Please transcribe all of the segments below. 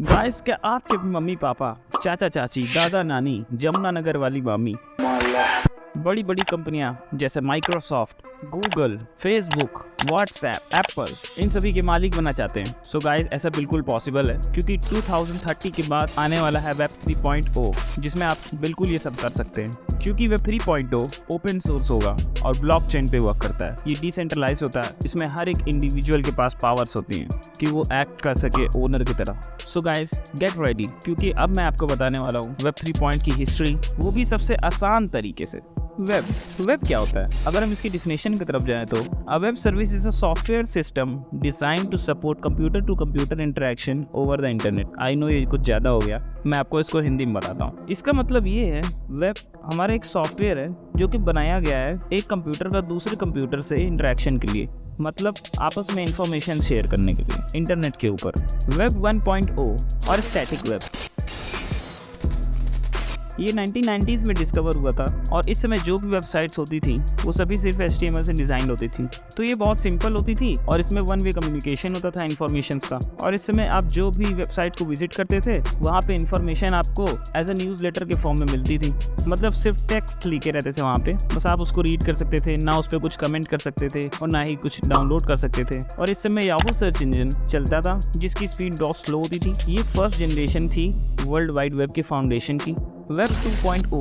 Guys, क्या आपके भी मम्मी पापा, चाचा चाची, दादा नानी, जमुनानगर वाली मामी, बड़ी बड़ी कंपनियां जैसे Microsoft, Google, Facebook, WhatsApp, Apple, इन सभी के मालिक बनना चाहते हैं? सो गाइस, ऐसा बिल्कुल पॉसिबल है क्योंकि 2030 के बाद आने वाला है वेब 3.0, जिसमें आप बिल्कुल ये सब कर सकते हैं। क्योंकि वेब 3.0 ओपन सोर्स होगा और ब्लॉकचेन पे वर्क करता है। ये डिसेंट्रलाइज होता है, इसमें हर एक इंडिविजुअल के पास पावर्स होती हैं कि वो एक्ट कर सके ओनर की तरह। सो गाइस, गेट रेडी, क्योंकि अब मैं आपको बताने वाला हूँ वेब 3 की हिस्ट्री, वो भी सबसे आसान तरीके से। वेब क्या होता है? अगर हम इसकी डिफिनेशन की तरफ जाएं तो a web service is a software system design to support computer to computer interaction over the internet. I know ये कुछ ज़्यादा हो गया, मैं आपको इसको हिंदी में बताता हूँ। इसका मतलब ये है, वेब हमारा एक सॉफ्टवेयर है जो कि बनाया गया है एक कंप्यूटर का दूसरे कंप्यूटर से इंटरेक्शन के लिए, मतलब आपस में इंफॉर्मेशन शेयर करने के लिए इंटरनेट के ऊपर। वेब 1.0 और स्टैटिक वेब, ये 1990s में डिस्कवर हुआ था और इस समय जो भी वेबसाइट्स होती थी वो सभी सिर्फ HTML से डिज़ाइन होती थी। तो ये बहुत सिंपल होती थी और इसमें वन वे कम्युनिकेशन होता था इन्फॉर्मेशंस का। और इस समय आप जो भी वेबसाइट को विजिट करते थे वहाँ पे इन्फॉर्मेशन आपको एज अ न्यूज़ लेटर के फॉर्म में मिलती थी, मतलब सिर्फ टेक्स्ट लिखे रहते थे वहाँ पे, बस आप उसको रीड कर सकते थे, ना उस पर कुछ कमेंट कर सकते थे और ना ही कुछ डाउनलोड कर सकते थे। और इस समय याहू सर्च इंजन चलता था जिसकी स्पीड बहुत स्लो होती थी। ये फर्स्ट जनरेशन थी वर्ल्ड वाइड वेब के फाउंडेशन की। वेब 2.0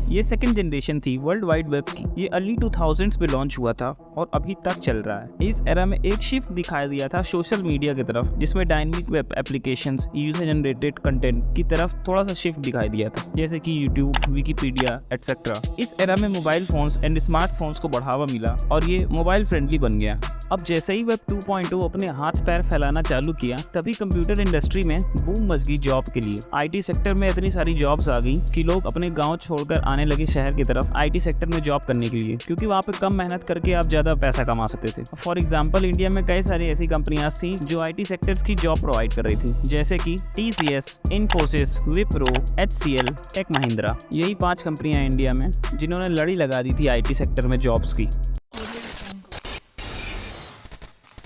ये सेकंड जनरेशन थी वर्ल्ड वाइड वेब की। ये अर्ली 2000s में लॉन्च हुआ था और अभी तक चल रहा है। इस एरा में एक शिफ्ट दिखाई दिया था सोशल मीडिया की तरफ, जिसमें dynamic web applications, user generated content की तरफ थोड़ा सा शिफ्ट दिखाई दिया था, जैसे कि यूट्यूब, विकिपीडिया एटसेट्रा। इस एरा में मोबाइल फोन्स एंड स्मार्टफोन्स को बढ़ावा मिला और ये मोबाइल फ्रेंडली बन गया। अब जैसे ही वेब 2.0 अपने हाथ पैर फैलाना चालू किया, तभी कंप्यूटर इंडस्ट्री में बूम मच गई जॉब के लिए। IT सेक्टर में इतनी सारी जॉब्स आ गई कि लोग अपने गांव छोड़कर आने लगे शहर की तरफ IT सेक्टर में जॉब करने के लिए, क्योंकि वहाँ पे कम मेहनत करके आप ज़्यादा पैसा कमा सकते थे। फॉर एग्जाम्पल, इंडिया में कई सारी ऐसी कंपनियां थी जो IT सेक्टर्स की जॉब प्रोवाइड कर रही थी, जैसे कि TCS, इन्फोसिस, विप्रो, HCL, टेक महिंद्रा। यही 5 कंपनियां इंडिया में जिन्होंने लड़ी लगा दी थी IT सेक्टर में जॉब्स की।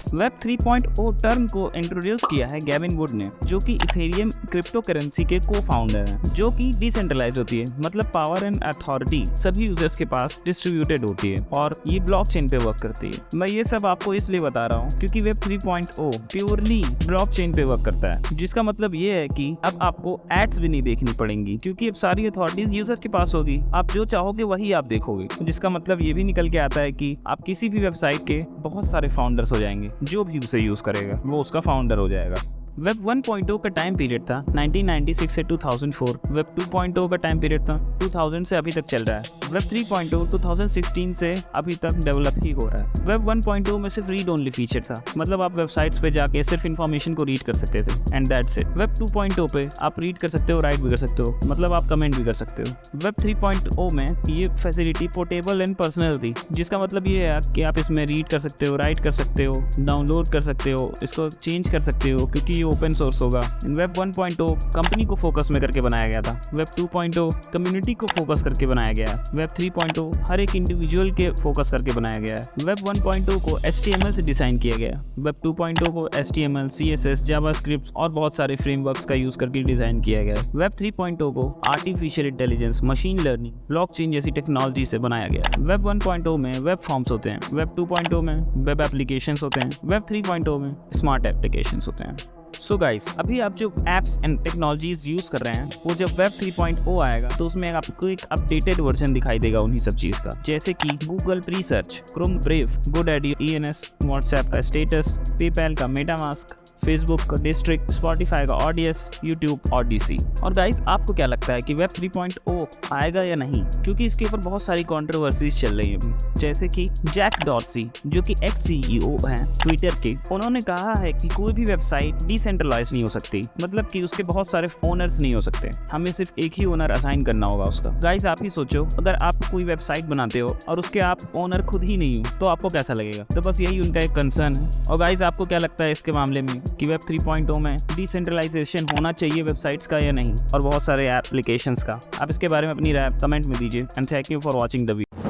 वेब 3.0 टर्म को इंट्रोड्यूस किया है गेविन वुड ने, जो कि इथेरियम क्रिप्टो करेंसी के को-फाउंडर हैं, जो कि डिसेंट्रलाइज होती है, मतलब पावर एंड अथॉरिटी सभी यूजर्स के पास डिस्ट्रीब्यूटेड होती है और ये ब्लॉकचेन पे वर्क करती है। मैं ये सब आपको इसलिए बता रहा हूँ क्योंकि वेब 3.0 प्योरली ब्लॉकचेन पे वर्क करता है, जिसका मतलब ये है कि अब आपको एड्स भी नहीं देखनी पड़ेंगी, क्योंकि अब सारी अथॉरिटीज यूजर के पास होगी। आप जो चाहोगे वही आप देखोगे, जिसका मतलब ये भी निकल के आता है कि आप किसी भी वेबसाइट के बहुत सारे फाउंडर्स हो जाएंगे। जो भी उसे यूज करेगा वो उसका फाउंडर हो जाएगा। वेब 1.0 का टाइम पीरियड था 1996 से 2004। वेब 2.0 का टाइम पीरियड था 2000 से अभी तक चल रहा है। वेब 3.0 2016 से अभी तक डेवलप ही हो रहा है। वेब 1.0 में सिर्फ रीड ओनली फीचर था, मतलब आप वेबसाइट्स पे जाके सिर्फ इन्फॉर्मेशन को रीड कर सकते थे एंड दैट्स इट। वेब 2.0 पे आप रीड कर सकते हो, राइट भी कर सकते हो, मतलब आप कमेंट भी कर सकते हो। वेब 3.0 में ये फैसिलिटी पोर्टेबल एंड पर्सनल थी, जिसका मतलब ये है कि आप इसमें रीड कर सकते हो, राइट कर सकते हो, डाउनलोड कर सकते हो, इसको चेंज कर सकते हो, क्योंकि ओपन सोर्स होगा। वेब 1.0 कंपनी को फोकस में करके बनाया गया था। वेब 2.0 कम्युनिटी को फोकस करके बनाया गया है। वेब 3.0 हर एक इंडिविजुअल के फोकस करके बनाया गया है। वेब 1.0 को HTML से डिजाइन किया गया। वेब 2.0 को HTML, CSS, जावास्क्रिप्ट और बहुत सारे फ्रेमवर्क्स का यूज करके डिजाइन किया गया है। वेब 3.0 को artificial intelligence, machine learning, blockchain जैसी टेक्नोलॉजी से बनाया गया। वेब 1.0 में वेब फॉर्म्स होते हैं, वेब 2.0 में वेब एप्लीकेशंस होते हैं, वेब 3.0 में स्मार्ट एप्लीकेशंस होते हैं। सो गाइस, अभी आप जो एप्स एंड टेक्नोलॉजीज यूज कर रहे हैं, वो जब वेब 3.0 आएगा तो उसमें आपको एक अपडेटेड वर्जन दिखाई देगा उन्हीं सब चीज का, जैसे कि Google pre search, Chrome brave, GoDaddy ENS, WhatsApp का स्टेटस, पेपैल का मेटामास्क, फेसबुक का डिस्ट्रिक्ट, स्पॉटिफाई का ऑडियंस, यूट्यूब Odyssey। और गाइस, आपको क्या लगता है कि वेब 3.0 आएगा या नहीं? क्योंकि इसके ऊपर बहुत सारी कंट्रोवर्सीज चल रही हैं अभी, जैसे कि जैक डॉर्सी, जो कि एक्स CEO हैं ट्विटर के, उन्होंने कहा है कि कोई भी वेबसाइट डिसेंट्रलाइज नहीं हो सकती, मतलब कि उसके बहुत सारे ओनर्स नहीं हो सकते, हमें सिर्फ एक ही ओनर असाइन करना होगा उसका। गाइस, आप ही सोचो, अगर आप कोई वेबसाइट बनाते हो और उसके आप ओनर खुद ही नहीं हो तो आपको कैसा लगेगा? तो बस यही उनका एक कंसर्न है। और गाइस, आपको क्या लगता है इसके मामले में कि वेब 3.0 में डिसेंट्रलाइजेशन होना चाहिए वेबसाइट्स का या नहीं, और बहुत सारे एप्लीकेशंस का? आप इसके बारे में अपनी राय कमेंट में दीजिए and thank you for watching the video.